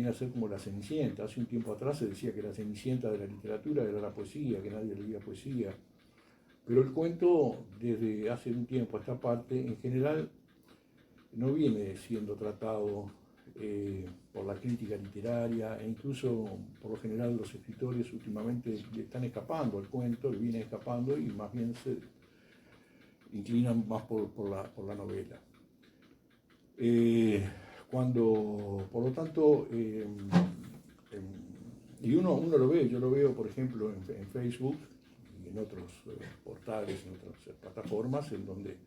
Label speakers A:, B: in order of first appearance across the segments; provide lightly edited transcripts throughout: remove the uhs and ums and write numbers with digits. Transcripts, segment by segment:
A: viene a ser como la Cenicienta. Hace un tiempo atrás se decía que la Cenicienta de la literatura era la poesía, que nadie leía poesía. Pero el cuento, desde hace un tiempo a esta parte, en general no viene siendo tratado por la crítica literaria, e incluso por lo general los escritores últimamente le están escapando al cuento, le vienen escapando y más bien se inclinan más por la novela. Por lo tanto, y uno lo ve, yo lo veo por ejemplo en Facebook y en otros portales, en otras plataformas, en donde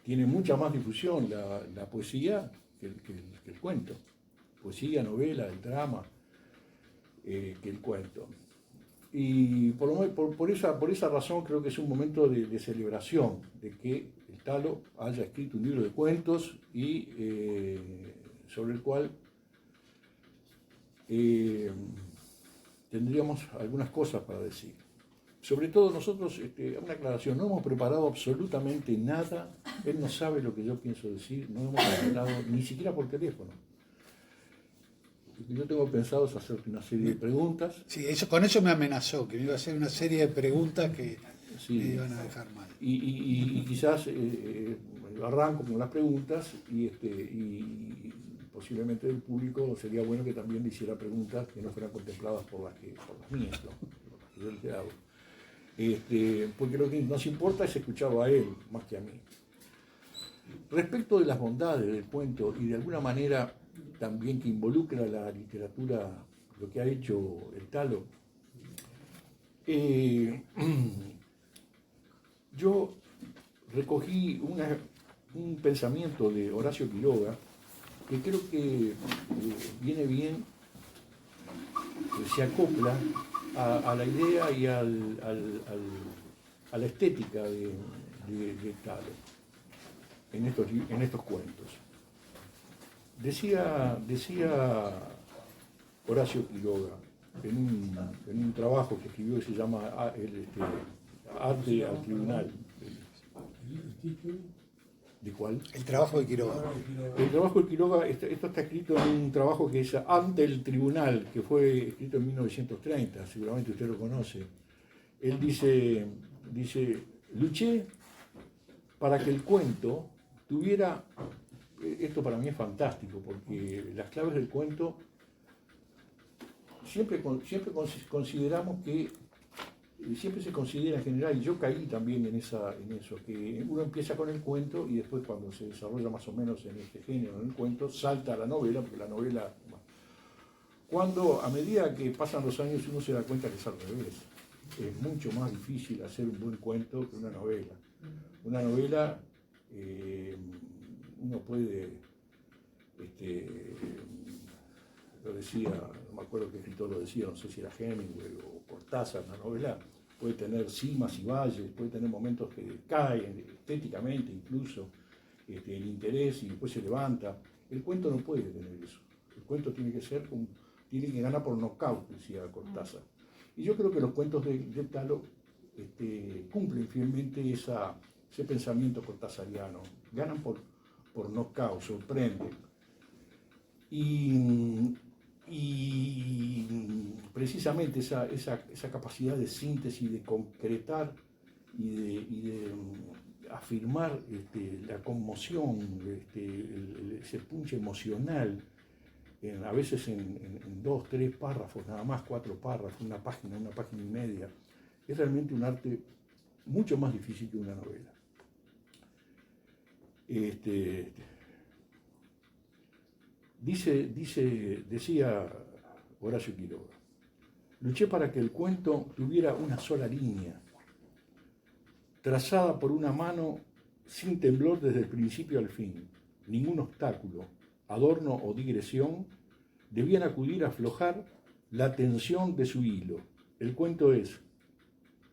A: tiene mucha más difusión la poesía que el cuento. Poesía, novela, el drama, que el cuento. Y por esa razón creo que es un momento de celebración, de que el Talo haya escrito un libro de cuentos y sobre el cual tendríamos algunas cosas para decir. Sobre todo nosotros, una aclaración, no hemos preparado absolutamente nada, él no sabe lo que yo pienso decir, no hemos hablado ni siquiera por teléfono. Lo que yo tengo pensado es hacerte una serie de preguntas.
B: Sí, con eso me amenazó, que me iba a hacer una serie de preguntas que
A: sí,
B: me iban a dejar mal.
A: Y quizás arranco con las preguntas y posiblemente el público sería bueno que también le hiciera preguntas que no fueran contempladas por las mías, ¿no? Por las que yo le hago. Porque lo que nos importa es escucharlo a él más que a mí. Respecto de las bondades del cuento y de alguna manera también que involucra la literatura, lo que ha hecho el Talo, yo recogí un pensamiento de Horacio Quiroga que creo que viene bien, se acopla a la idea y a la estética de Talo en estos cuentos. Decía Horacio Quiroga en un trabajo que escribió que se llama Arte al Tribunal. ¿De cuál?
B: El trabajo de Quiroga.
A: El trabajo de Quiroga, esto está escrito en un trabajo que es Ante el Tribunal, que fue escrito en 1930, seguramente usted lo conoce. Él dice, luché para que el cuento tuviera, esto para mí es fantástico, porque las claves del cuento siempre consideramos que, siempre se considera en general, y yo caí también en eso, que uno empieza con el cuento y después cuando se desarrolla más o menos en este género, en el cuento, salta a la novela, porque la novela, cuando a medida que pasan los años uno se da cuenta que es al revés. Es mucho más difícil hacer un buen cuento que una novela. Una novela, uno puede, lo decía, no me acuerdo qué escritor lo decía, no sé si era Hemingway o Cortázar, una novela puede tener cimas y valles, puede tener momentos que caen estéticamente incluso, el interés, y después se levanta. El cuento no puede tener eso. El cuento tiene que ganar por nocaut, decía Cortázar. Y yo creo que los cuentos de Talo cumplen fielmente ese pensamiento cortasariano. Ganan por nocaut, sorprenden. Y precisamente esa capacidad de síntesis, de concretar y de afirmar la conmoción, ese punch emocional, a veces en 2, 3 párrafos, nada más 4 párrafos, una página y media, es realmente un arte mucho más difícil que una novela. Decía Horacio Quiroga, luché para que el cuento tuviera una sola línea, trazada por una mano sin temblor desde el principio al fin. Ningún obstáculo, adorno o digresión debían acudir a aflojar la tensión de su hilo. El cuento es,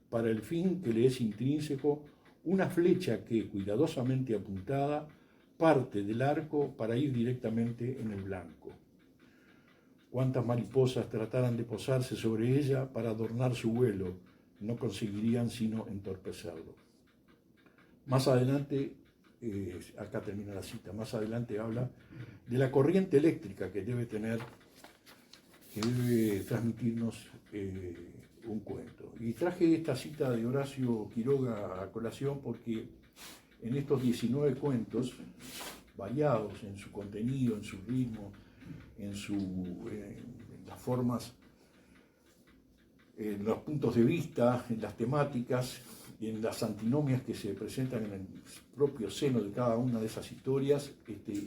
A: para el fin que le es intrínseco, una flecha que, cuidadosamente apuntada, parte del arco para ir directamente en el blanco. Cuántas mariposas trataran de posarse sobre ella para adornar su vuelo, no conseguirían sino entorpecerlo. Más adelante, acá termina la cita, más adelante habla de la corriente eléctrica que debe tener que debe transmitirnos un cuento. Y traje esta cita de Horacio Quiroga a colación porque en estos 19 cuentos, variados en su contenido, en su ritmo, en las formas, en los puntos de vista, en las temáticas y en las antinomias que se presentan en el propio seno de cada una de esas historias,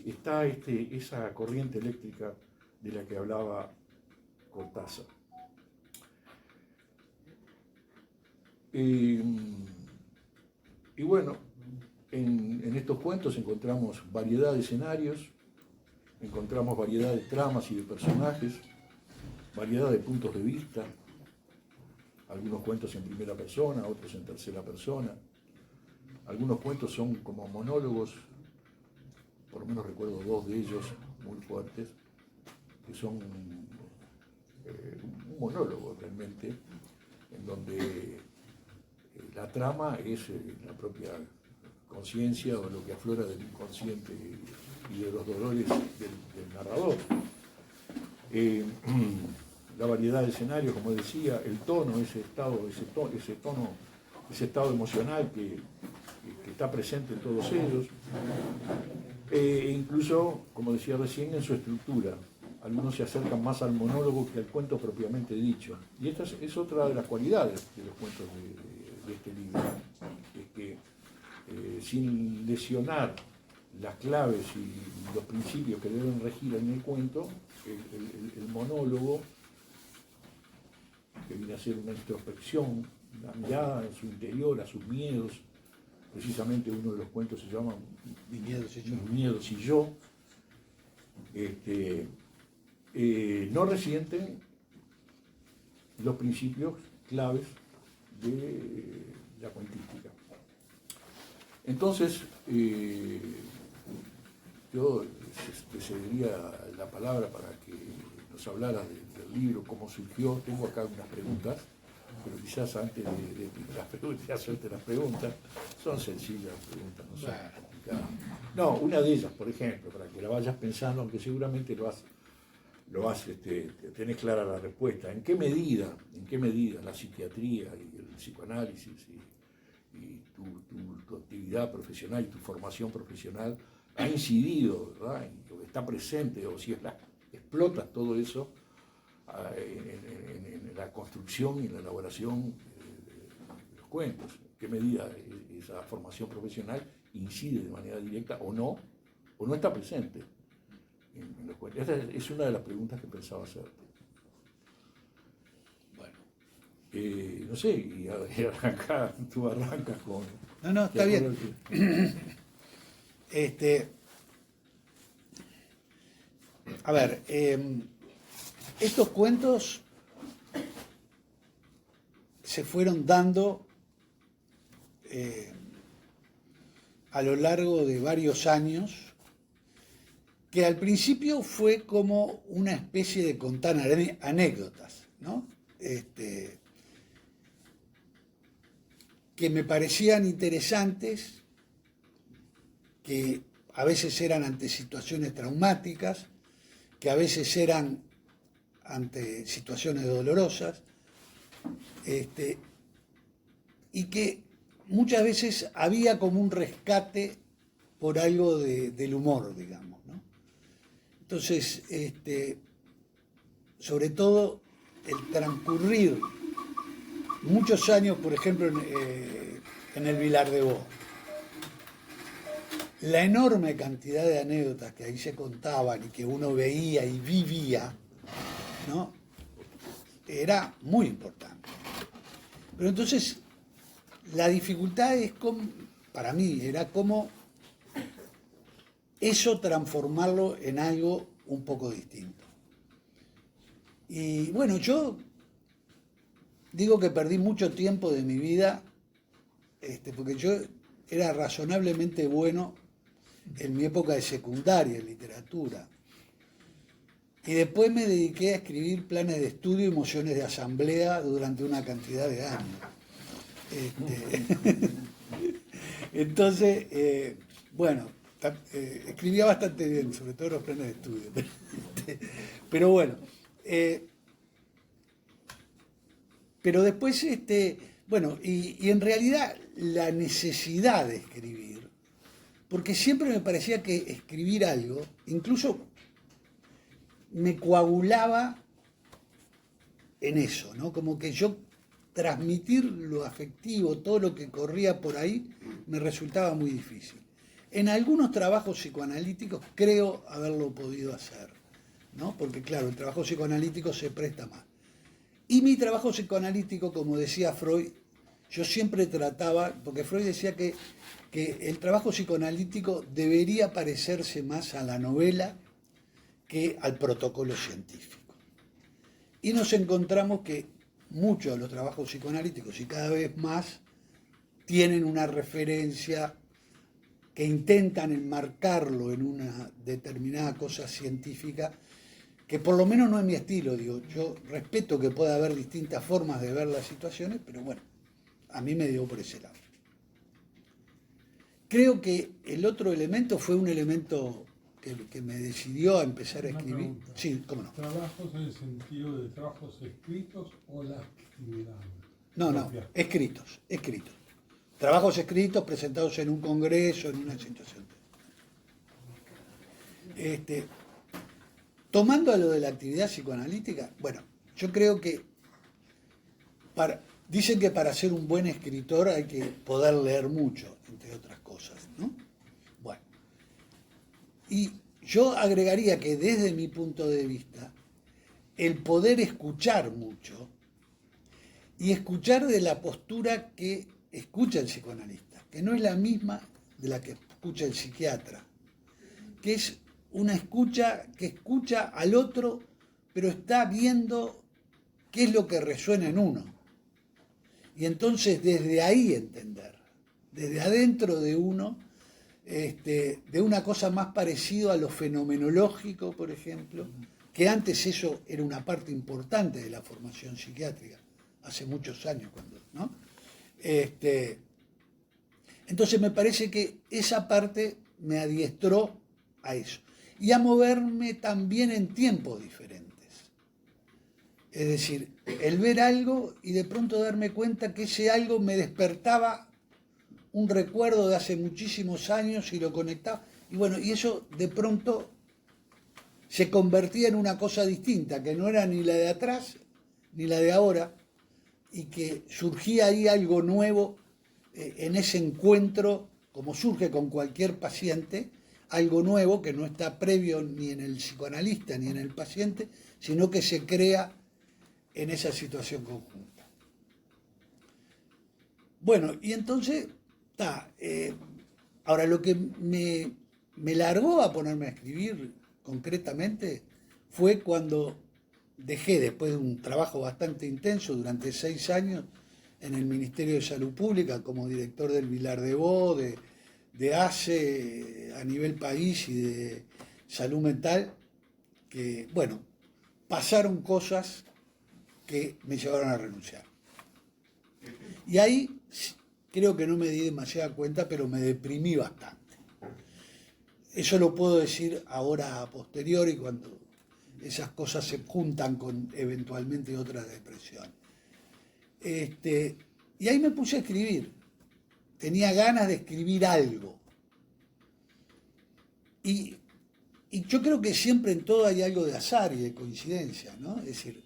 A: está esa corriente eléctrica de la que hablaba Cortázar. Y bueno, en estos cuentos encontramos variedad de escenarios, encontramos variedad de tramas y de personajes, variedad de puntos de vista, algunos cuentos en primera persona, otros en tercera persona, algunos cuentos son como monólogos, por lo menos recuerdo 2 de ellos muy fuertes, que son un monólogo realmente, en donde la trama es la propia conciencia o lo que aflora del inconsciente y de los dolores del narrador. La variedad de escenarios, como decía, el tono, ese estado emocional que está presente en todos ellos, e incluso, como decía recién, en su estructura. Algunos se acercan más al monólogo que al cuento propiamente dicho. Y esta es otra de las cualidades de los cuentos de este libro, es que sin lesionar las claves y los principios que deben regir en el cuento, el monólogo, que viene a ser una introspección, una mirada en su interior, a sus miedos. Precisamente uno de los cuentos se llama
B: Mis miedos y yo.
A: Mis miedos y yo. No resienten los principios claves de la cuentística. Entonces, yo te cedería la palabra para que nos hablaras del libro, cómo surgió. Tengo acá unas preguntas, pero quizás antes de hacerte las preguntas, son sencillas las preguntas, no son complicadas. No, una de ellas, por ejemplo, para que la vayas pensando, aunque seguramente tenés clara la respuesta. ¿En qué medida la psiquiatría y el psicoanálisis y tu actividad profesional y tu formación profesional ha incidido, ¿verdad? O está presente, o si explotas todo eso en la construcción y en la elaboración de los cuentos? ¿En qué medida esa formación profesional incide de manera directa o no está presente en los cuentos? Esta es una de las preguntas que pensaba hacerte. Bueno, no sé, y tú arrancas con...
B: No, está bien. A ver, estos cuentos se fueron dando a lo largo de varios años, que al principio fue como una especie de contar anécdotas, ¿no? Que me parecían interesantes, que a veces eran ante situaciones traumáticas, que a veces eran ante situaciones dolorosas, y que muchas veces había como un rescate por algo del humor, digamos, ¿no? Entonces, sobre todo el transcurrir muchos años, por ejemplo, en el Vilar de Bo, la enorme cantidad de anécdotas que ahí se contaban y que uno veía y vivía, ¿no? Era muy importante. Pero entonces, la dificultad para mí, era cómo eso transformarlo en algo un poco distinto. Y bueno, yo digo que perdí mucho tiempo de mi vida, porque yo era razonablemente bueno en mi época de secundaria, en literatura. Y después me dediqué a escribir planes de estudio y mociones de asamblea durante una cantidad de años. Entonces, bueno, escribía bastante bien, sobre todo los planes de estudio. Pero bueno, Pero después, bueno, y en realidad la necesidad de escribir, porque siempre me parecía que escribir algo, incluso me coagulaba en eso, ¿no? Como que yo transmitir lo afectivo, todo lo que corría por ahí, me resultaba muy difícil. En algunos trabajos psicoanalíticos creo haberlo podido hacer, ¿no? Porque claro, el trabajo psicoanalítico se presta más. Y mi trabajo psicoanalítico, como decía Freud, yo siempre trataba, porque Freud decía que el trabajo psicoanalítico debería parecerse más a la novela que al protocolo científico. Y nos encontramos que muchos de los trabajos psicoanalíticos, y cada vez más, tienen una referencia que intentan enmarcarlo en una determinada cosa científica, que por lo menos no es mi estilo. Digo, yo respeto que pueda haber distintas formas de ver las situaciones, pero bueno, a mí me dio por ese lado. Creo que el otro elemento fue un elemento que me decidió a empezar a escribir.
C: Pregunta.
B: Sí, cómo no.
C: ¿Trabajos en el sentido de trabajos escritos o la actividad?
B: No, escritos. Trabajos escritos presentados en un congreso, en una situación. Tomando a lo de la actividad psicoanalítica, bueno, yo creo que dicen que para ser un buen escritor hay que poder leer mucho, entre otras cosas, ¿no? Bueno, y yo agregaría que desde mi punto de vista, el poder escuchar mucho y escuchar de la postura que escucha el psicoanalista, que no es la misma de la que escucha el psiquiatra, que es una escucha que escucha al otro, pero está viendo qué es lo que resuena en uno. Y entonces desde ahí entender, desde adentro de uno, de una cosa más parecida a lo fenomenológico, por ejemplo, que antes eso era una parte importante de la formación psiquiátrica, hace muchos años, ¿no? Entonces me parece que esa parte me adiestró a eso. Y a moverme también en tiempos diferentes. Es decir, el ver algo y de pronto darme cuenta que ese algo me despertaba un recuerdo de hace muchísimos años y lo conectaba. Y bueno, y eso de pronto se convertía en una cosa distinta, que no era ni la de atrás ni la de ahora, y que surgía ahí algo nuevo en ese encuentro, como surge con cualquier paciente, algo nuevo que no está previo ni en el psicoanalista ni en el paciente, sino que se crea en esa situación conjunta. Bueno, y entonces, ahora lo que me largó a ponerme a escribir concretamente fue cuando dejé, después de un trabajo bastante intenso durante 6 años en el Ministerio de Salud Pública como director del Vilar de Bo, de ACE a nivel país y de salud mental, que, bueno, pasaron cosas que me llevaron a renunciar. Y ahí creo que no me di demasiada cuenta, pero me deprimí bastante. Eso lo puedo decir ahora a posteriori, cuando esas cosas se juntan con eventualmente otra depresión. Y ahí me puse a escribir. Tenía ganas de escribir algo. Y yo creo que siempre en todo hay algo de azar y de coincidencia, ¿no? Es decir,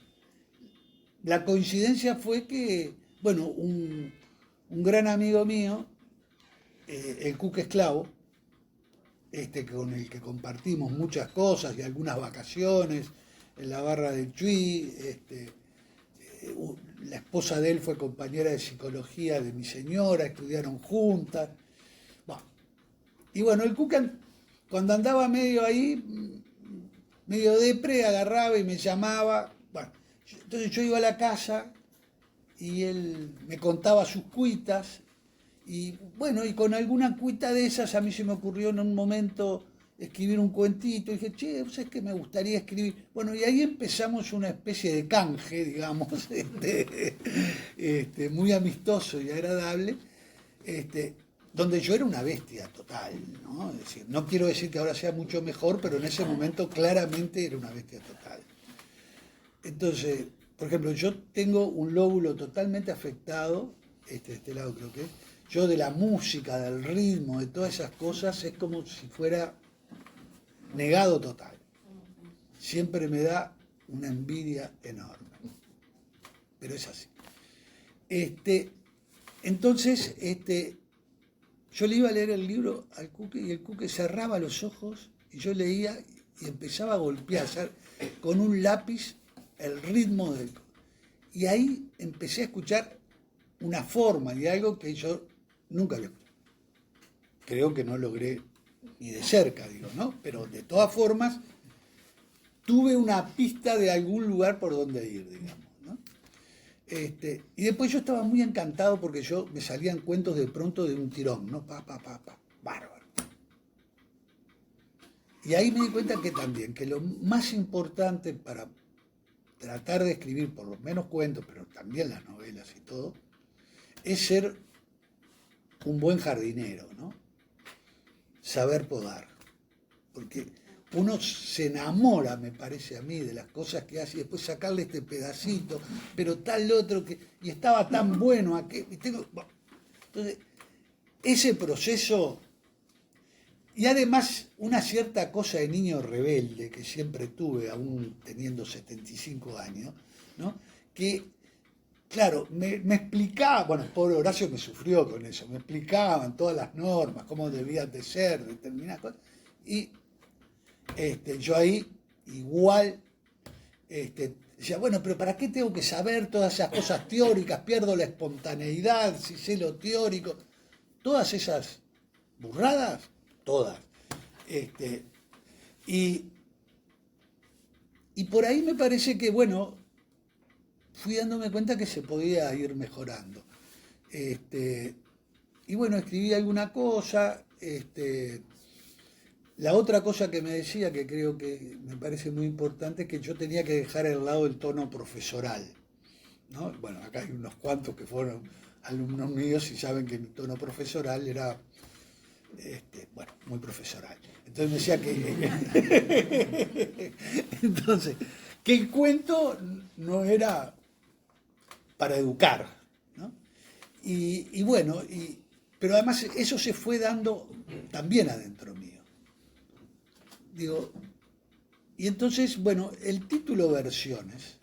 B: la coincidencia fue que, bueno, un gran amigo mío, el Cuca Esclavo, con el que compartimos muchas cosas y algunas vacaciones en la barra del Chuy, la esposa de él fue compañera de psicología de mi señora, estudiaron juntas. Bueno, y bueno, el Cuca, cuando andaba medio ahí, medio depre, agarraba y me llamaba. Bueno, entonces yo iba a la casa y él me contaba sus cuitas. Y bueno, y con alguna cuita de esas a mí se me ocurrió en un momento escribir un cuentito. Y dije, che, ¿sabes qué me gustaría escribir? Bueno, y ahí empezamos una especie de canje, digamos, muy amistoso y agradable, donde yo era una bestia total, ¿no? Es decir, no quiero decir que ahora sea mucho mejor, pero en ese momento claramente era una bestia total. Entonces, por ejemplo, yo tengo un lóbulo totalmente afectado, este lado creo que es, yo de la música, del ritmo, de todas esas cosas, es como si fuera negado total. Siempre me da una envidia enorme. Pero es así. Entonces, yo le iba a leer el libro al Cuque y el Cuque cerraba los ojos y yo leía y empezaba a golpear con un lápiz el ritmo del... Y ahí empecé a escuchar una forma y algo que yo nunca había escuchado. Creo que no logré ni de cerca, digo, ¿no? Pero de todas formas, tuve una pista de algún lugar por donde ir, digamos, ¿no? Y después yo estaba muy encantado porque me salían cuentos de pronto de un tirón, ¿no? Bárbaro. Y ahí me di cuenta que también, que lo más importante para tratar de escribir, por lo menos cuentos, pero también las novelas y todo, es ser un buen jardinero, ¿no? Saber podar. Porque uno se enamora, me parece a mí, de las cosas que hace y después sacarle este pedacito, pero tal otro que... Y estaba tan bueno aquel... Entonces, ese proceso... Y además una cierta cosa de niño rebelde que siempre tuve, aún teniendo 75 años, ¿no? Que, claro, me explicaba, bueno, el pobre Horacio me sufrió con eso, me explicaban todas las normas, cómo debían de ser, determinadas cosas, y yo ahí igual decía, bueno, pero ¿para qué tengo que saber todas esas cosas teóricas? Pierdo la espontaneidad si sé lo teórico. Todas esas burradas, todas. Y por ahí me parece que, bueno, fui dándome cuenta que se podía ir mejorando. Y bueno, escribí alguna cosa. La otra cosa que me decía, que creo que me parece muy importante, es que yo tenía que dejar al lado el tono profesoral, ¿no? Bueno, acá hay unos cuantos que fueron alumnos míos y saben que mi tono profesoral era, bueno, muy profesoral. Entonces me decía que... Entonces, que el cuento no era para educar, ¿no? Y bueno, pero además eso se fue dando también adentro mío. Digo, y entonces, bueno, el título Versiones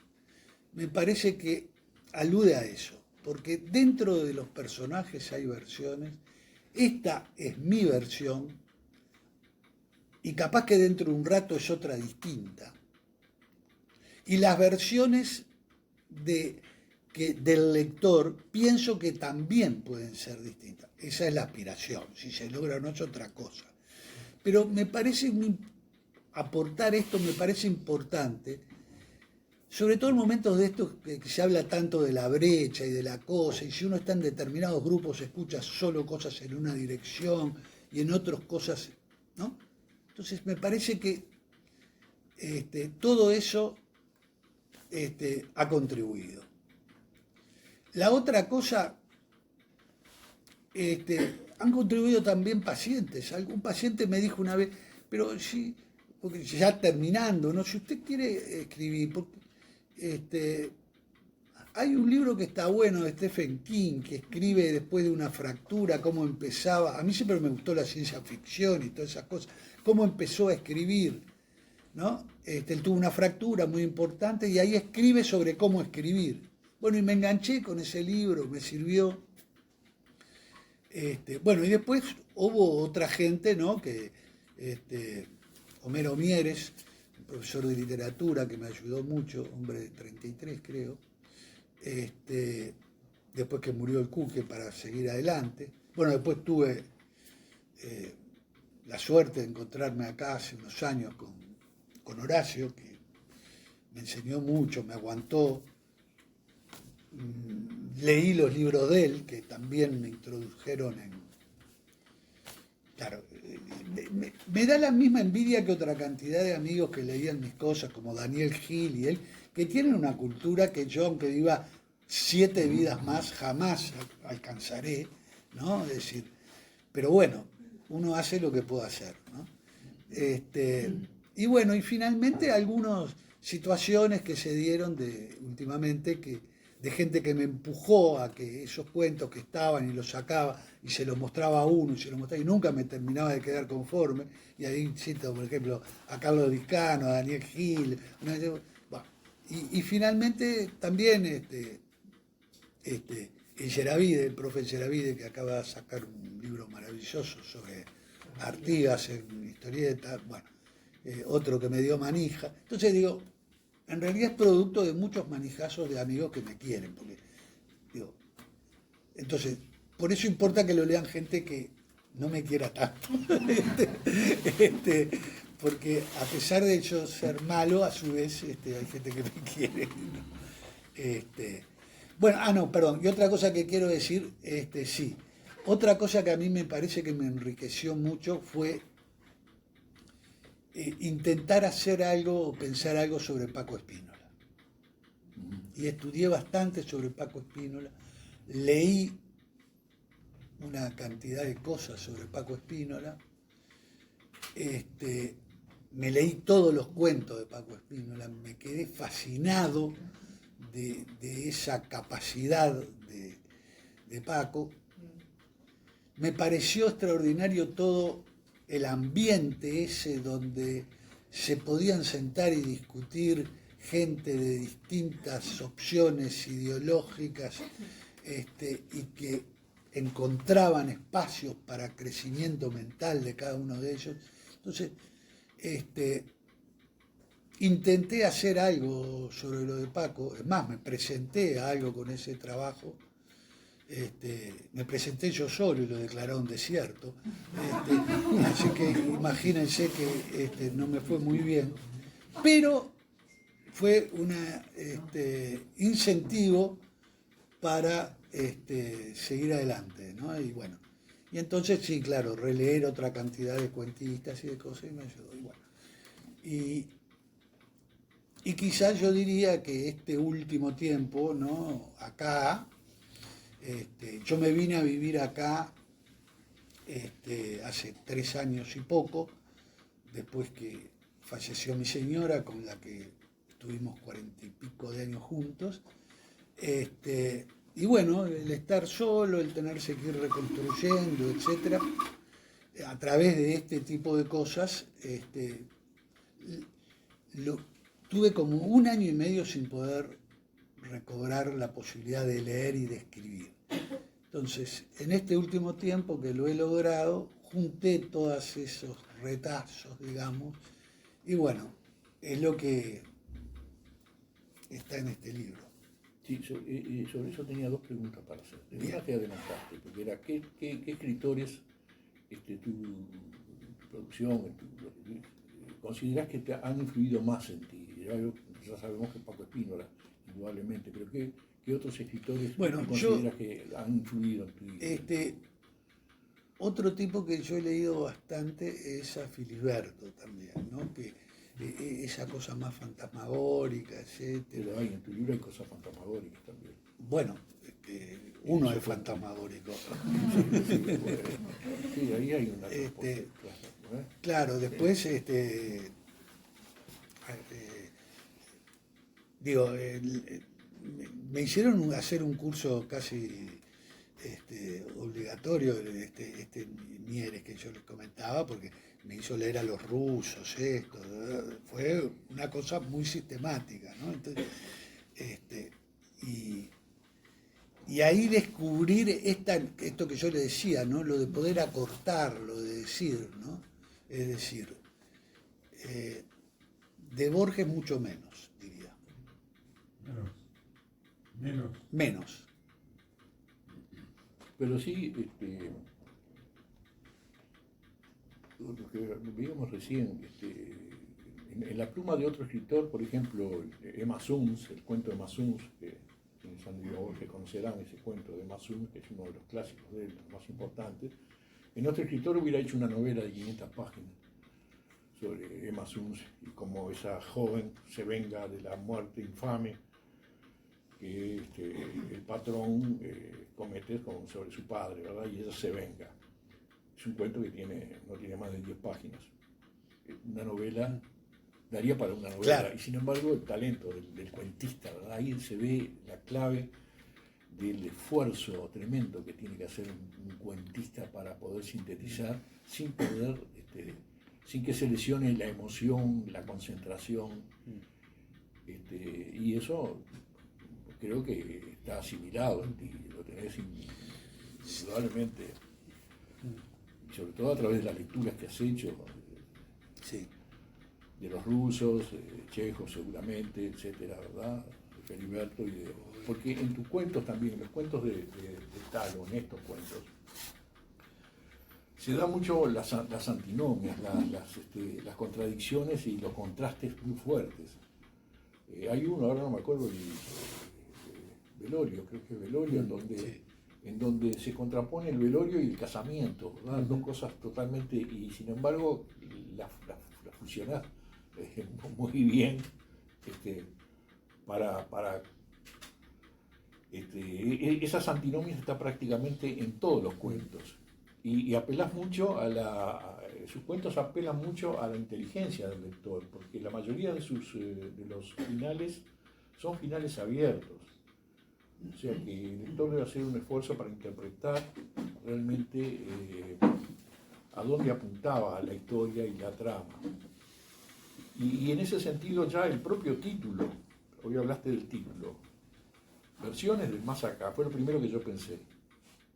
B: me parece que alude a eso, porque dentro de los personajes hay versiones, esta es mi versión, y capaz que dentro de un rato es otra distinta. Y las versiones del lector pienso que también pueden ser distintas. Esa es la aspiración, si se logra o no es otra cosa. Pero me parece aportar esto me parece importante, sobre todo en momentos de estos que se habla tanto de la brecha y de la cosa, y si uno está en determinados grupos escucha solo cosas en una dirección y en otros cosas, ¿no? Entonces me parece que todo eso ha contribuido. La otra cosa, han contribuido también pacientes. Algún paciente me dijo una vez, pero sí, porque ya terminando, ¿no? Si usted quiere escribir, porque, hay un libro que está bueno de Stephen King, que escribe después de una fractura, cómo empezaba. A mí siempre me gustó la ciencia ficción y todas esas cosas. Cómo empezó a escribir, ¿no? Él tuvo una fractura muy importante y ahí escribe sobre cómo escribir. Bueno, y me enganché con ese libro, me sirvió. Bueno, y después hubo otra gente, ¿no? Que Homero Mieres, un profesor de literatura que me ayudó mucho, hombre de 33 creo, después que murió el Cuque para seguir adelante. Bueno, después tuve la suerte de encontrarme acá hace unos años con Horacio, que me enseñó mucho, me aguantó. Leí los libros de él, que también me introdujeron en... Claro, me da la misma envidia que otra cantidad de amigos que leían mis cosas, como Daniel Gil y él, que tienen una cultura que yo, aunque viva 7 vidas más, jamás alcanzaré, ¿no? Es decir, pero bueno, uno hace lo que puede hacer, ¿no? Y bueno, y finalmente algunos situaciones que se dieron últimamente de gente que me empujó a que esos cuentos que estaban y los sacaba y se los mostraba a uno y se los mostraba y nunca me terminaba de quedar conforme. Y ahí cito, por ejemplo, a Carlos Discano, a Daniel Gil. Bueno, y finalmente también el Yeravide, el profe Yeravide, que acaba de sacar un libro maravilloso sobre Artigas en historieta, bueno, otro que me dio manija. Entonces digo, en realidad es producto de muchos manijazos de amigos que me quieren, porque digo, entonces, por eso importa que lo lean gente que no me quiera tanto. Porque a pesar de yo ser malo, a su vez hay gente que me quiere, ¿no? Bueno, no, perdón. Y otra cosa que quiero decir, sí. Otra cosa que a mí me parece que me enriqueció mucho fue intentar hacer algo o pensar algo sobre Paco Spínola. Y estudié bastante sobre Paco Spínola. Leí una cantidad de cosas sobre Paco Spínola. Me leí todos los cuentos de Paco Spínola. Me quedé fascinado de esa capacidad de Paco. Me pareció extraordinario todo el ambiente ese donde se podían sentar y discutir gente de distintas opciones ideológicas y que encontraban espacios para crecimiento mental de cada uno de ellos. Entonces, intenté hacer algo sobre lo de Paco, es más, me presenté a algo con ese trabajo. Me presenté yo solo y lo declararon desierto. Así que imagínense que no me fue muy bien. Pero fue un incentivo para seguir adelante, ¿no? Y bueno, y entonces sí, claro, releer otra cantidad de cuentistas y de cosas y me ayudó. Y bueno, y quizás yo diría que este último tiempo, ¿no? Acá, yo me vine a vivir acá hace 3 años y poco, después que falleció mi señora, con la que tuvimos 40 y pico de años juntos. Y bueno, el estar solo, el tenerse que ir reconstruyendo, etcétera, a través de este tipo de cosas, tuve como 1 año y medio sin poder recobrar la posibilidad de leer y de escribir. Entonces, en este último tiempo que lo he logrado, junté todos esos retazos, digamos, y bueno, es lo que está en este libro.
A: Sí, sobre eso tenía 2 preguntas para hacer. Una que adelantaste, porque era ¿qué escritores tu producción, considerás que te han influido más en ti? Ya sabemos que Paco Spínola, indudablemente, pero ¿qué otros escritores consideras que han influido en tu vida?
B: Otro tipo que yo he leído bastante es a Filiberto también, ¿no? Que esa cosa más fantasmagórica, etc.
A: Pero en tu libro hay cosas fantasmagóricas también.
B: Bueno, uno es fantasmagórico.
A: Sí, ahí hay una
B: Claro, después, me hicieron hacer un curso casi obligatorio, Mieres que yo les comentaba, porque me hizo leer a los rusos, fue una cosa muy sistemática, ¿no? Entonces, y ahí descubrir esto que yo le decía, ¿no? Lo de poder acortar, lo de decir, ¿no? Es decir, de Borges mucho menos, diría. Menos.
A: Pero sí, lo que veíamos recién, en la pluma de otro escritor, por ejemplo, Emma Suns, el cuento de Emma Suns, que quienes han leído Borges conocerán ese cuento de Emma Suns, que es uno de los clásicos de él, los más importantes. En otro escritor hubiera hecho una novela de 500 páginas sobre Emma Suns y cómo esa joven se venga de la muerte infame que el patrón comete sobre su padre, ¿verdad? Y ella se venga. Es un cuento que no tiene más de 10 páginas. Una novela daría para una novela.
B: Claro.
A: Y sin embargo, el talento del cuentista, ¿verdad? Ahí se ve la clave del esfuerzo tremendo que tiene que hacer un cuentista para poder sintetizar sin perder, sin que se lesione la emoción, la concentración. Y eso creo que está asimilado en ti, lo tenés indudablemente, sobre todo a través de las lecturas que has hecho,
B: Sí.
A: de los rusos, checos seguramente, etcétera, ¿verdad? De Feliberto porque en tus cuentos también, en los cuentos de Talo, en estos cuentos, se da mucho las antinomias, las contradicciones y los contrastes muy fuertes. Hay uno, ahora no me acuerdo, Velorio, creo que es Velorio, en donde se contrapone el velorio y el casamiento, ¿verdad? Dos cosas totalmente, y sin embargo las fusionás muy bien para esas antinomias están prácticamente en todos los cuentos y apelás mucho sus cuentos apelan mucho a la inteligencia del lector, porque la mayoría de los finales son finales abiertos, o sea que el lector debe hacer un esfuerzo para interpretar realmente a dónde apuntaba la historia y la trama. Y en ese sentido ya el propio título, hoy hablaste del título, Versiones del Más Acá, fue lo primero que yo pensé,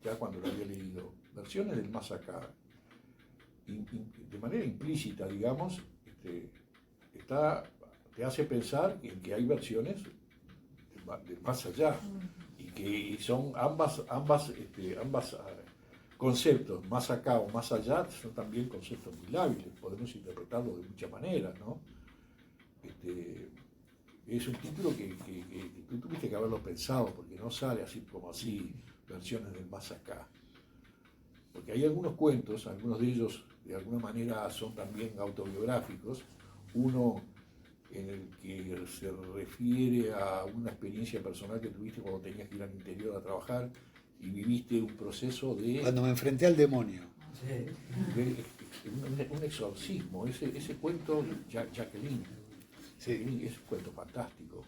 A: ya cuando lo había leído, Versiones del Más Acá, de manera implícita, digamos, te hace pensar que hay versiones del más allá, y que son ambas conceptos, más acá o más allá, son también conceptos muy lábiles, podemos interpretarlo de muchas maneras, ¿no? Es un título que tú tuviste que haberlo pensado, porque no sale así como así, Versiones del Más Acá. Porque hay algunos cuentos, algunos de ellos de alguna manera son también autobiográficos, uno en el que se refiere a una experiencia personal que tuviste cuando tenías que ir al interior a trabajar y viviste un proceso de...
B: Cuando me enfrenté al demonio.
A: Un exorcismo, ese cuento, Jacqueline,
B: Sí.
A: es un cuento fantástico.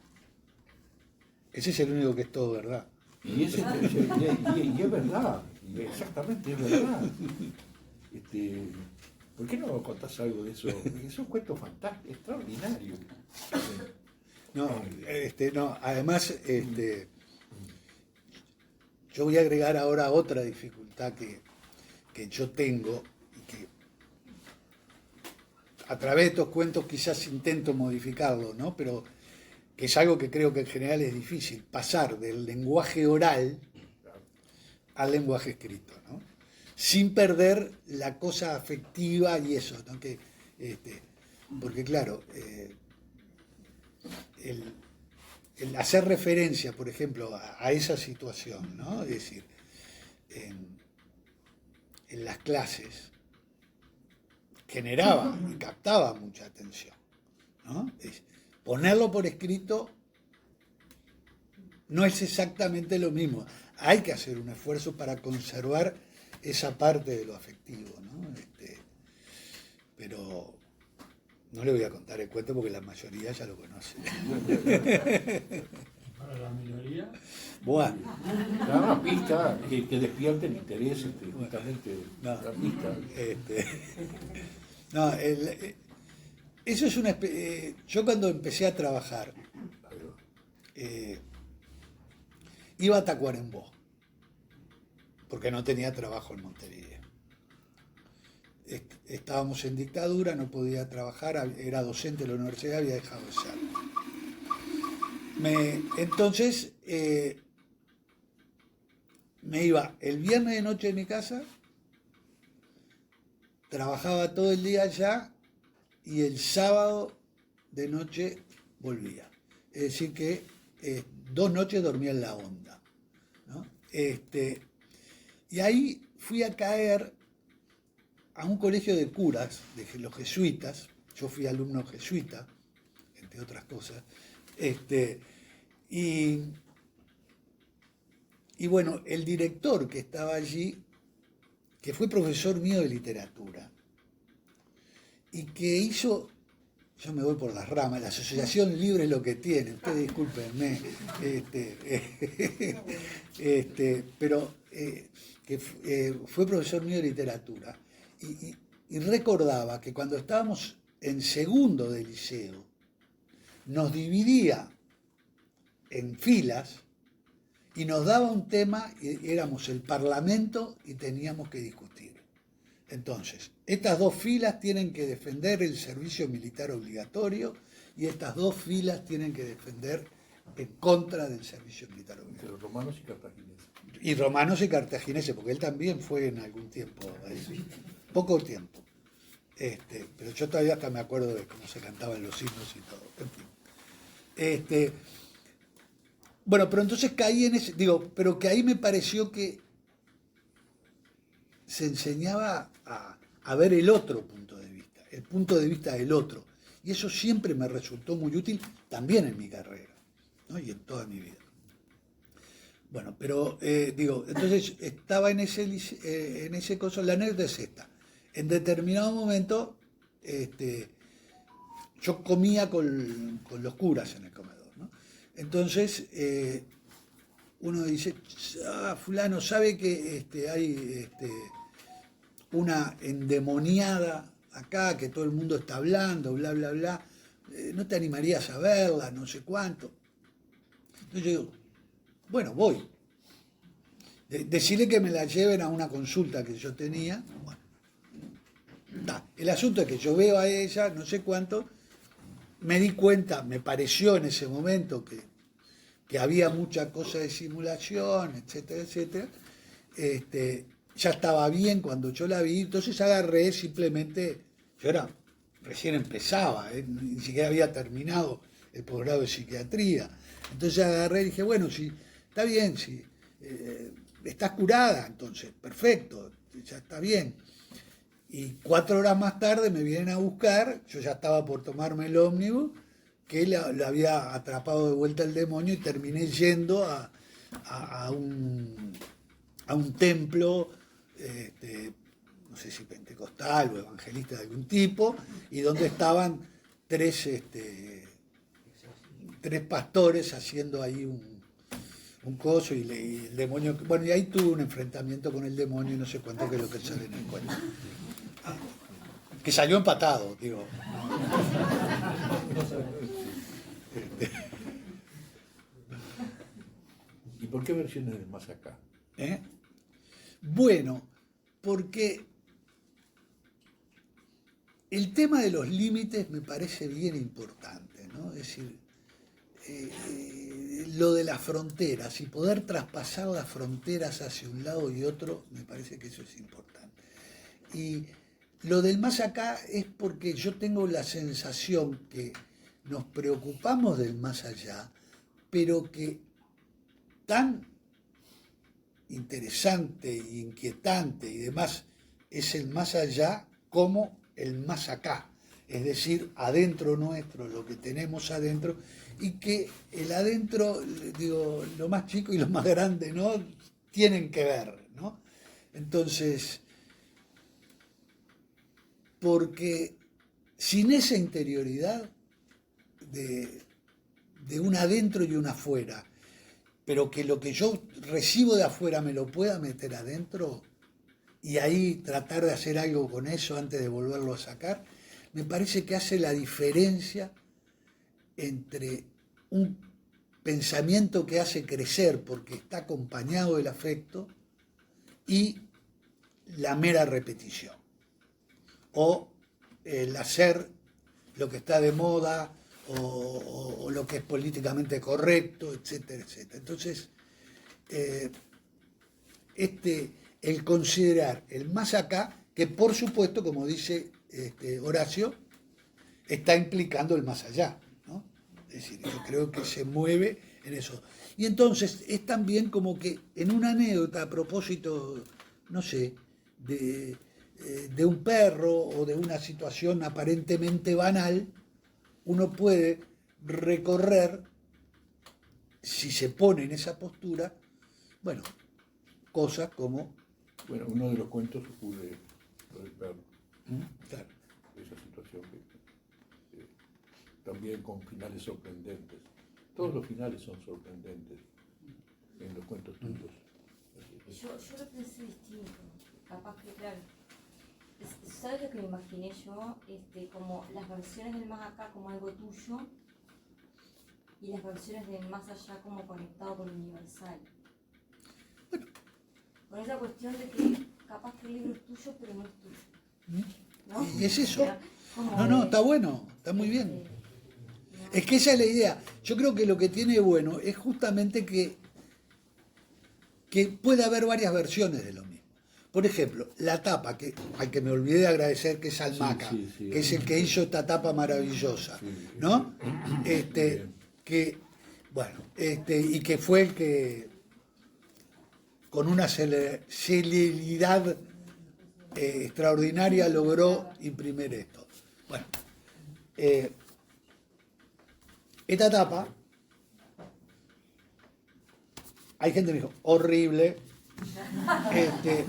B: Ese es el único que es todo verdad.
A: Y es verdad, y exactamente es verdad. ¿Por qué no contás algo de eso? Es un cuento fantástico, extraordinario.
B: No, además, yo voy a agregar ahora otra dificultad que yo tengo y que a través de estos cuentos quizás intento modificarlo, ¿no? Pero que es algo que creo que en general es difícil, pasar del lenguaje oral al lenguaje escrito, ¿no? Sin perder la cosa afectiva y eso, ¿no? Porque claro, el hacer referencia, por ejemplo, a esa situación, ¿no? Es decir, en las clases generaba y captaba mucha atención, ¿no? Ponerlo por escrito no es exactamente lo mismo. Hay que hacer un esfuerzo para conservar esa parte de lo afectivo, ¿no? Pero no le voy a contar el cuento porque la mayoría ya lo conoce.
C: Para la minoría,
B: Bueno,
A: Da una pista que despierte el interés, justamente,
B: No.
A: la pista.
B: No, eso es una... yo cuando empecé a trabajar, iba a Tacuarembó, porque no tenía trabajo en Montevideo. Estábamos en dictadura, no podía trabajar, era docente de la universidad, había dejado de ser. Entonces, me iba el viernes de noche de mi casa, trabajaba todo el día allá y el sábado de noche volvía. Es decir que 2 noches dormía en la Honda, ¿no? Y ahí fui a caer a un colegio de curas, de los jesuitas. Yo fui alumno jesuita, entre otras cosas. Y bueno, el director que estaba allí, que fue profesor mío de literatura, y que hizo yo me voy por las ramas, la asociación libre es lo que tiene, ustedes discúlpenme, pero fue profesor mío de literatura y recordaba que cuando estábamos en segundo de liceo, nos dividía en filas y nos daba un tema, y éramos el Parlamento y teníamos que discutir. Entonces, estas dos filas tienen que defender el servicio militar obligatorio y estas dos filas tienen que defender en contra del servicio militar obligatorio.
A: Entre romanos y cartagineses.
B: Y romanos y cartagineses, porque él también fue en algún tiempo, poco tiempo. Pero yo todavía hasta me acuerdo de cómo se cantaban los himnos y todo. En fin. Bueno, pero entonces caí en ese, pero que ahí me pareció que se enseñaba a ver el otro punto de vista, el punto de vista del otro. Y eso siempre me resultó muy útil también en mi carrera, ¿no? Y en toda mi vida. Bueno, pero entonces estaba en ese coso, la anécdota es esta. En determinado momento, yo comía con los curas en el comedor, ¿no? Entonces, uno dice, fulano, ¿sabe que hay una endemoniada acá, que todo el mundo está hablando, bla, bla, bla? ¿No te animarías a verla? No sé cuánto. Entonces yo digo, bueno, voy. Decirle que me la lleven a una consulta que yo tenía. Bueno, el asunto es que yo veo a ella, no sé cuánto, me di cuenta, me pareció en ese momento que había mucha cosa de simulación, etcétera, etcétera. Ya estaba bien cuando yo la vi, entonces agarré simplemente, recién empezaba, ni siquiera había terminado el posgrado de psiquiatría. Entonces agarré y dije, bueno, si está bien, si estás curada, entonces, perfecto, ya está bien. Y 4 horas más tarde me vienen a buscar, yo ya estaba por tomarme el ómnibus, que la había atrapado de vuelta el demonio y terminé yendo a un templo, no sé si pentecostal o evangelista de algún tipo, y donde estaban 3 pastores haciendo ahí un coso y el demonio, bueno, y ahí tuve un enfrentamiento con el demonio y no sé cuánto que es lo que sale en el cuento. Que salió empatado, digo.
A: ¿Y por qué versiones del más acá?
B: Bueno, porque el tema de los límites me parece bien importante, ¿no? Es decir, lo de las fronteras y poder traspasar las fronteras hacia un lado y otro, me parece que eso es importante. Y lo del más acá es porque yo tengo la sensación que nos preocupamos del más allá, pero que tan interesante e inquietante y demás es el más allá como el más acá, es decir, adentro nuestro, lo que tenemos adentro, y que el adentro, lo más chico y lo más grande, ¿no?, tienen que ver, ¿no? Entonces, porque sin esa interioridad de un adentro y un afuera, pero que lo que yo recibo de afuera me lo pueda meter adentro y ahí tratar de hacer algo con eso antes de volverlo a sacar, me parece que hace la diferencia entre un pensamiento que hace crecer porque está acompañado del afecto y la mera repetición o el hacer lo que está de moda o lo que es políticamente correcto, etcétera, etcétera. Entonces, el considerar el más acá, que por supuesto, como dice Horacio, está implicando el más allá, ¿no? Es decir, yo creo que se mueve en eso. Y entonces es también como que en una anécdota a propósito, no sé, de un perro o de una situación aparentemente banal, uno puede recorrer, si se pone en esa postura, bueno, cosas como...
A: Bueno, uno de los cuentos ocurre lo del perro.
B: Claro.
A: Esa situación que también con finales sorprendentes. Todos los finales son sorprendentes en los cuentos tuyos.
D: Yo lo pensé distinto, capaz que claro. ¿Sabes lo que me imaginé yo? Como las versiones del más acá como algo tuyo y las versiones del más allá como conectado con lo universal.
B: Bueno.
D: Con esa cuestión de que capaz que el libro es tuyo, pero no es tuyo. ¿No?
B: ¿Y es eso?
D: Como
B: No,
D: de-
B: está bueno, está muy bien. Es que esa es la idea. Yo creo que lo que tiene bueno es justamente que puede haber varias versiones de lo mismo. Por ejemplo, la tapa, al que me olvidé de agradecer, que es Almaca,
A: Sí,
B: que es el que hizo esta tapa maravillosa, ¿no? Y que fue el que con una celeridad extraordinaria logró imprimir esto. Bueno, esta tapa, hay gente que me dijo, horrible,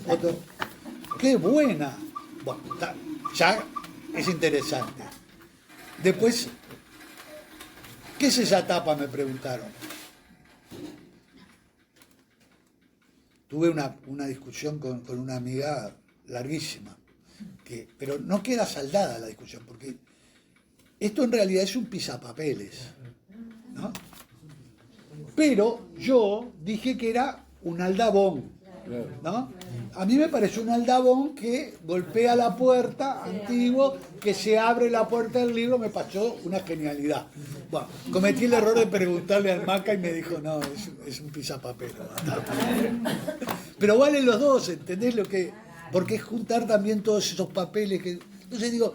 B: otro, qué buena. Bueno, ya es interesante. Después, ¿qué es esa tapa? Me preguntaron. Tuve una discusión con una amiga larguísima, pero no queda saldada la discusión, porque esto en realidad es un pisapapeles, ¿no? Pero yo dije que era un aldabón, ¿no? A mí me parece un aldabón que golpea la puerta, antiguo, que se abre la puerta del libro, me pareció una genialidad. Bueno, cometí el error de preguntarle al Maca y me dijo, no, es un pisapapel. Pero valen los dos, ¿entendés lo que? Porque es juntar también todos esos papeles que... Entonces digo,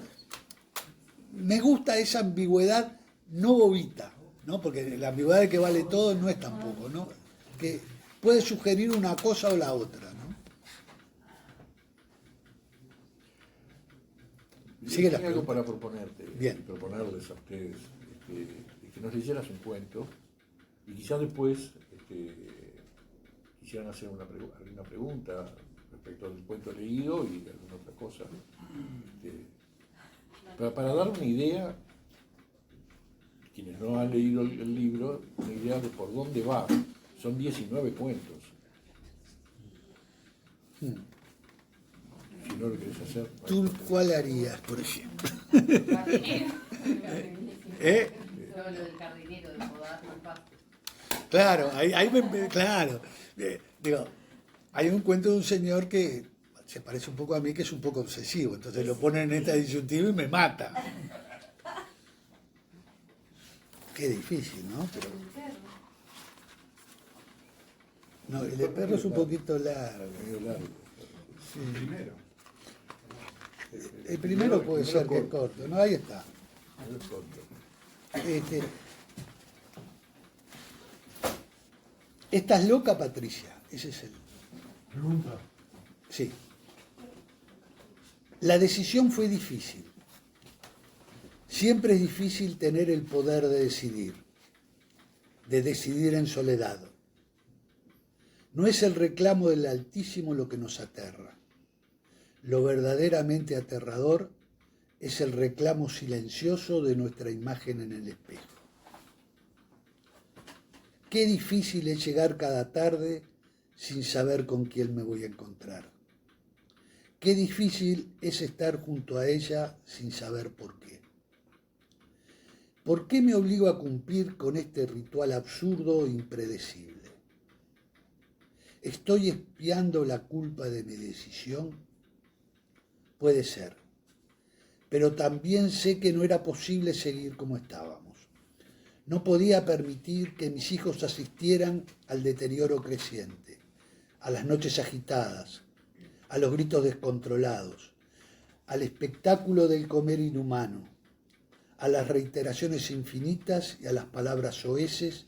B: me gusta esa ambigüedad no bobita, ¿no? Porque la ambigüedad de que vale todo no es tampoco, ¿no? Que puede sugerir una cosa o la otra, ¿no? Sigue la
A: Tengo algo
B: pregunta.
A: para proponerte,
B: Bien.
A: y proponerles a ustedes, que nos leyeras un cuento y quizás después quisieran hacer alguna pregunta respecto al cuento leído y alguna otra cosa. Para dar una idea, quienes no han leído el libro, una idea de por dónde va. Son 19 cuentos. Si no lo querés hacer.
B: ¿Tú cuál harías, por ejemplo?
E: Jardinero.
B: ¿Eh?
E: Todo lo del jardinero, de podar el pasto.
B: Claro, claro. Digo, hay un cuento de un señor que se parece un poco a mí, que es un poco obsesivo, entonces lo ponen en esta disyuntiva y me mata. Qué difícil, ¿no? Pero... No, el de perro es un poquito largo.
A: Medio largo.
C: Primero.
B: El primero puede ser que es corto, ¿no? Ahí está.
A: Medio corto.
B: ¿Estás loca, Patricia? Ese es el...
C: Pregunta.
B: Sí. La decisión fue difícil. Siempre es difícil tener el poder de decidir en soledad. No es el reclamo del Altísimo lo que nos aterra. Lo verdaderamente aterrador es el reclamo silencioso de nuestra imagen en el espejo. Qué difícil es llegar cada tarde sin saber con quién me voy a encontrar. Qué difícil es estar junto a ella sin saber por qué. ¿Por qué me obligo a cumplir con este ritual absurdo e impredecible? ¿Estoy expiando la culpa de mi decisión? Puede ser, pero también sé que no era posible seguir como estábamos. No podía permitir que mis hijos asistieran al deterioro creciente, a las noches agitadas, a los gritos descontrolados, al espectáculo del comer inhumano, a las reiteraciones infinitas y a las palabras soeces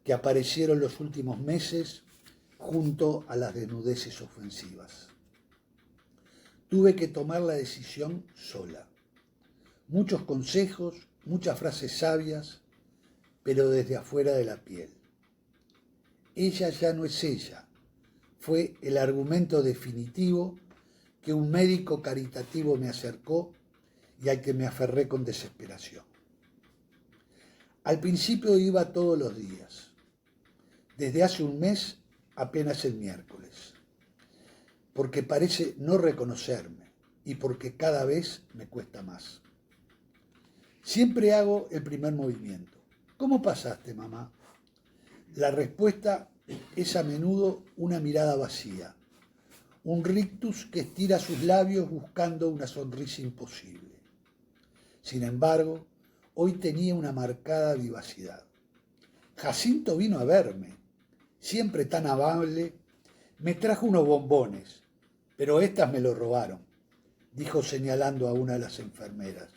B: que aparecieron los últimos meses junto a las desnudeces ofensivas. Tuve que tomar la decisión sola. Muchos consejos, muchas frases sabias, pero desde afuera de la piel. Ella ya no es ella. Fue el argumento definitivo que un médico caritativo me acercó y al que me aferré con desesperación. Al principio iba todos los días. Desde hace un mes apenas el miércoles. Porque parece no reconocerme y porque cada vez me cuesta más. Siempre hago el primer movimiento. ¿Cómo pasaste, mamá? La respuesta es a menudo una mirada vacía, un rictus que estira sus labios buscando una sonrisa imposible. Sin embargo, hoy tenía una marcada vivacidad. Jacinto vino a verme, siempre tan amable, me trajo unos bombones, pero estas me lo robaron, dijo señalando a una de las enfermeras.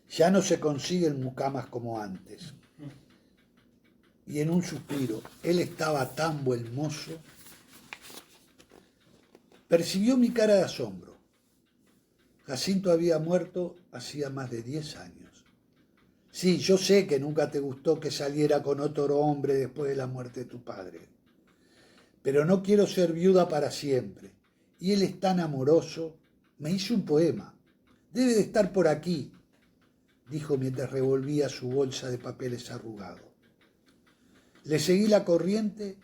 B: Ya no se consiguen mucamas como antes. Y en un suspiro, él estaba tan buen mozo. Percibió mi cara de asombro. Jacinto había muerto hacía más de 10 años. Sí, yo sé que nunca te gustó que saliera con otro hombre después de la muerte de tu padre. Pero no quiero ser viuda para siempre. Y él es tan amoroso. Me hizo un poema. Debe de estar por aquí, dijo mientras revolvía su bolsa de papeles arrugado. Le seguí la corriente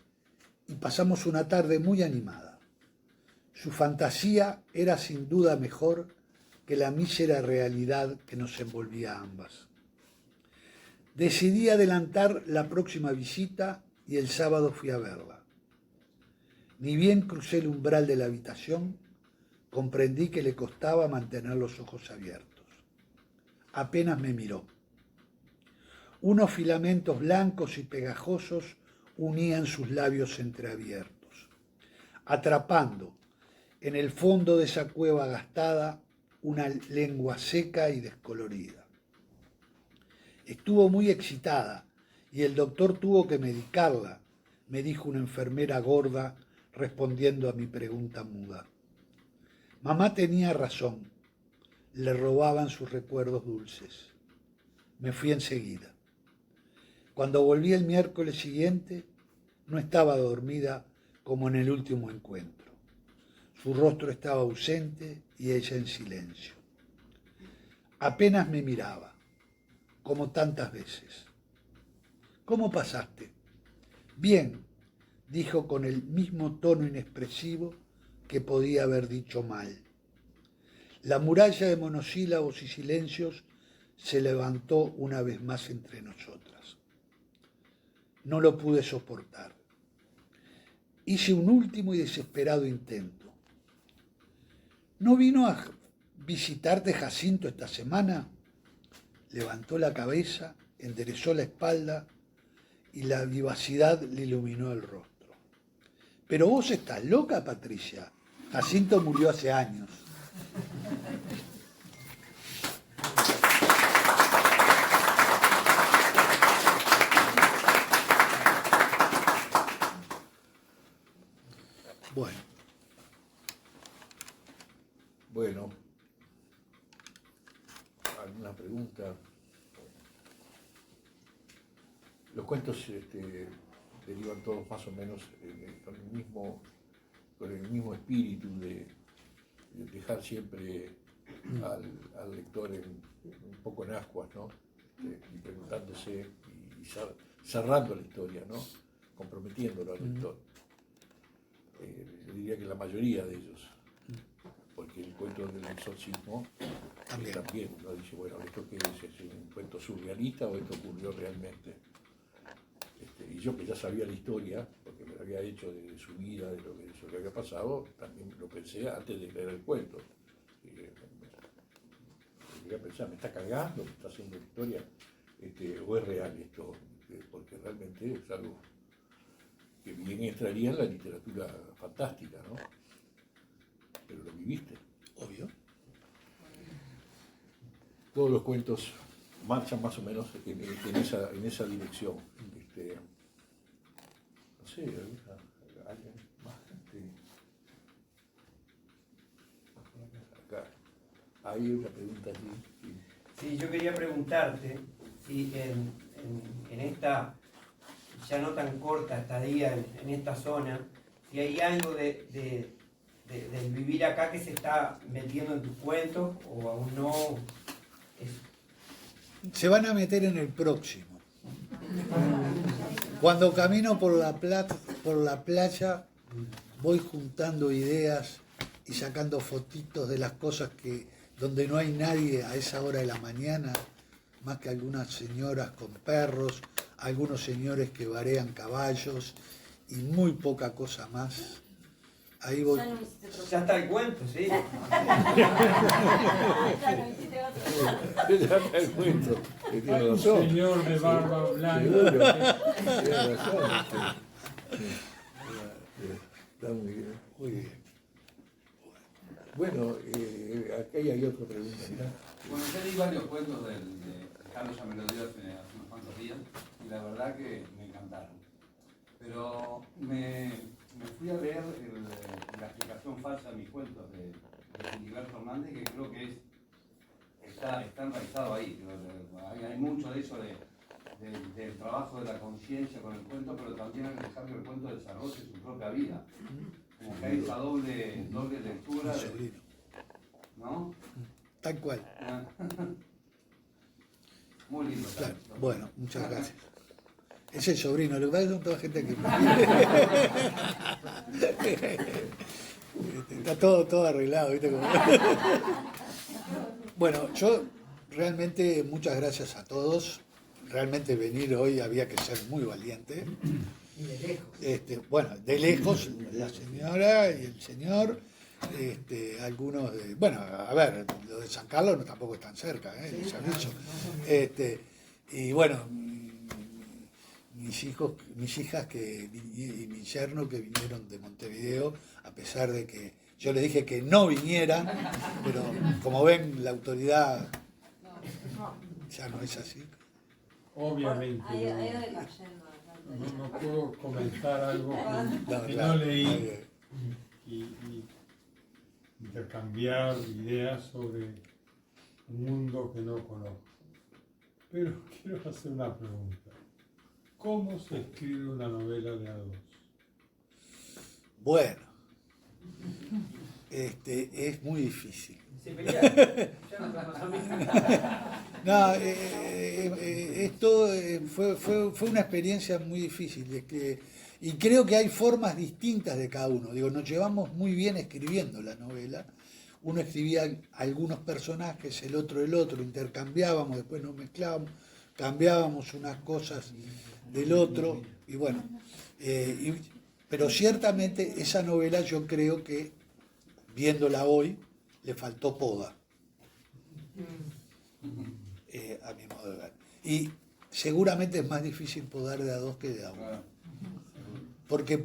B: y pasamos una tarde muy animada. Su fantasía era sin duda mejor que la mísera realidad que nos envolvía a ambas. Decidí adelantar la próxima visita y el sábado fui a verla. Ni bien crucé el umbral de la habitación, comprendí que le costaba mantener los ojos abiertos. Apenas me miró. Unos filamentos blancos y pegajosos unían sus labios entreabiertos, atrapando en el fondo de esa cueva gastada una lengua seca y descolorida. Estuvo muy excitada y el doctor tuvo que medicarla, me dijo una enfermera gorda respondiendo a mi pregunta muda. Mamá tenía razón, le robaban sus recuerdos dulces. Me fui enseguida. Cuando volví el miércoles siguiente, no estaba dormida como en el último encuentro. Su rostro estaba ausente y ella en silencio. Apenas me miraba, como tantas veces. ¿Cómo pasaste? Bien, dijo con el mismo tono inexpresivo que podía haber dicho mal. La muralla de monosílabos y silencios se levantó una vez más entre nosotras. No lo pude soportar. Hice un último y desesperado intento. ¿No vino a visitarte Jacinto esta semana? Levantó la cabeza, enderezó la espalda y la vivacidad le iluminó el rostro. Pero vos estás loca, Patricia. Jacinto murió hace años.
A: Bueno, ¿alguna pregunta? Los cuentos derivan todos más o menos con el mismo espíritu de dejar siempre al lector un poco en ascuas, ¿no? Y preguntándose y cerrando la historia, ¿no? Comprometiéndolo al lector. Yo diría que la mayoría de ellos, porque el cuento del exorcismo también uno dice, bueno, ¿esto qué es un cuento surrealista o esto ocurrió realmente? Y yo que ya sabía la historia, porque me lo había hecho de su vida, de lo que había pasado, también lo pensé antes de leer el cuento. Llegué a pensar, ¿me está cargando? ¿Me está haciendo la historia? ¿O es real esto? Porque realmente es algo que bien entraría en la literatura fantástica, ¿no? Pero lo viviste.
B: Obvio.
A: Todos los cuentos marchan más o menos en esa dirección. No sé, alguien más. Acá. Hay una pregunta aquí.
F: Sí, yo quería preguntarte si en esta ya no tan corta estadía en esta zona, si hay algo del vivir acá que se está metiendo en tus cuentos o aún no.
B: Se van a meter en el próximo. Cuando camino por la playa, voy juntando ideas y sacando fotitos de las cosas donde no hay nadie a esa hora de la mañana, más que algunas señoras con perros, algunos señores que varean caballos y muy poca cosa más. Ahí voy.
D: Ya no me hiciste otro.
F: Ya está el cuento, sí.
D: Ya no me hiciste otro.
A: Ya está el cuento, que tiene
C: Hay un
A: razón.
C: señor de barba blanca.
A: Seguro, tiene razón. Está muy bien.
B: Muy bien.
A: Bueno, acá hay otra pregunta. Mirá.
G: Bueno, yo leí varios cuentos de Carlos, ya me lo dio hace unos cuantos días, y la verdad que me encantaron. Pero me fui a leer la explicación falsa de mis cuentos de Filiberto Hernández, que creo que está enraizado ahí. Hay mucho de eso del trabajo de la conciencia con el cuento, pero también hay que dejar que el cuento desarrolle su propia vida. Como que hay esa doble lectura,
B: Mi sobrino.
G: ¿no?
B: Tal cual.
G: Muy lindo.
B: Claro. Bueno, muchas gracias. Es el sobrino, lo que pasa es que son toda gente que... Está todo arreglado, ¿viste? Bueno, yo realmente muchas gracias a todos. Realmente venir hoy había que ser muy valiente.
H: Y de lejos.
B: Bueno, de lejos, la señora y el señor, algunos de... Bueno, a ver, lo de San Carlos tampoco es tan cerca, les aviso. Y bueno, mis hijas y mi yerno que vinieron de Montevideo, a pesar de que yo les dije que no vinieran, pero como ven, la autoridad ya no es así.
C: Obviamente.
D: Ahí
C: no.
D: donde cayendo.
C: No puedo comentar algo que
B: claro,
C: no leí y intercambiar ideas sobre un mundo que no conozco. Pero quiero hacer una pregunta. ¿Cómo se escribe una novela de A2?
B: Bueno, es muy difícil.
F: Se pelearon. Ya no estamos amigos.
B: No, esto fue una experiencia muy difícil. Y creo que hay formas distintas de cada uno. Digo, nos llevamos muy bien escribiendo la novela. Uno escribía algunos personajes, el otro, intercambiábamos, después nos mezclábamos, cambiábamos unas cosas del otro. Y bueno, pero ciertamente esa novela yo creo que, viéndola hoy, le faltó poda. A mi modo de ver. Y seguramente es más difícil podar de A2 que de A1. Porque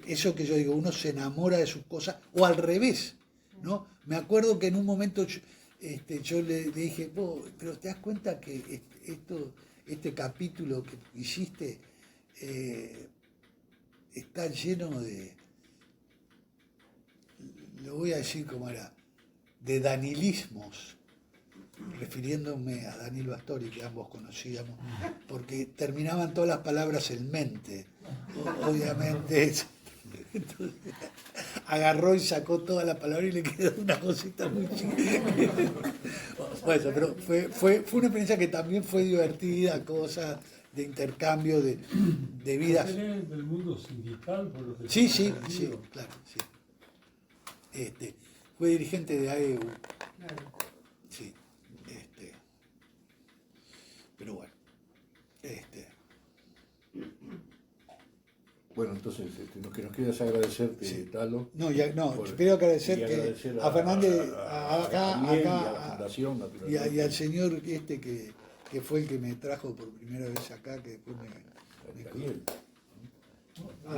B: eso que yo digo, uno se enamora de sus cosas, o al revés, ¿no? Me acuerdo que en un momento yo le dije, pero ¿te das cuenta que este capítulo que hiciste está lleno de, lo voy a decir como era, de danilismos, refiriéndome a Daniel Bastori, que ambos conocíamos, porque terminaban todas las palabras en mente, obviamente. Entonces, agarró y sacó toda la palabra y le quedó una cosita muy chica. Bueno, pero fue una experiencia que también fue divertida, cosa de intercambio de vidas.
C: ¿Usted es del mundo sindical? Por lo que
B: Sí,
C: tengo
B: sí,
C: entendido?
B: claro, sí. Fue dirigente de AEU. Sí. Pero bueno.
A: Bueno, entonces lo que nos queda es agradecerte,
B: Sí.
A: Talo.
B: No,
A: por-
B: quiero agradecer,
A: y agradecer
B: a Fernández,
A: a
B: acá,
A: Daniel y a la Fundación,
B: y
A: naturalmente.
B: al señor que fue el que me trajo por primera vez acá, que después me
A: Daniel.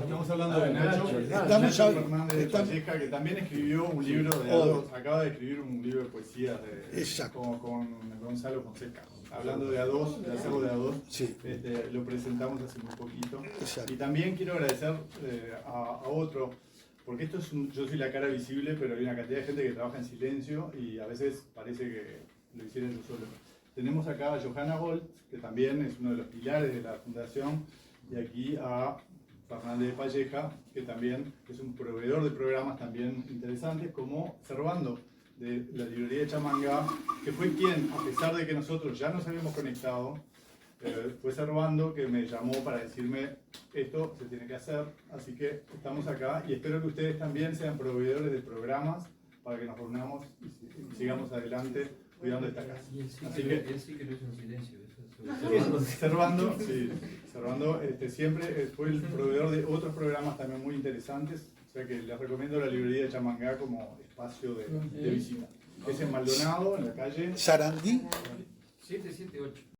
I: Estamos hablando de Nacho,
B: Estamos
I: Nacho
B: hab-
I: Fernández de
B: estamos-
I: Valleja, que también escribió un libro de
B: Oh.
I: acaba de escribir un libro de poesía
B: Exacto.
I: con Gonzalo Fonseca. Hablando de A2, de acervo de A2,
B: Sí.
I: lo presentamos hace muy poquito.
B: Exacto.
I: Y también quiero agradecer a otro, porque esto yo soy la cara visible, pero hay una cantidad de gente que trabaja en silencio y a veces parece que lo hiciera yo solo. Tenemos acá a Johanna Bolt, que también es uno de los pilares de la fundación, y aquí a Fernández de Valleja, que también es un proveedor de programas también interesantes, como Servando, de la librería de Chamanga, que fue quien, a pesar de que nosotros ya nos habíamos conectado, pero fue Servando que me llamó para decirme esto se tiene que hacer, así que estamos acá y espero que ustedes también sean proveedores de programas para que nos reunamos y sigamos adelante cuidando esta casa. Así que
H: él sí que lo hizo en silencio. Eso es
I: Servando, sí, Servando siempre fue el proveedor de otros programas también muy interesantes, o sea que les recomiendo la librería de Chamangá como espacio de visita. Es en Maldonado, en la calle
B: Sarandí.
H: 778.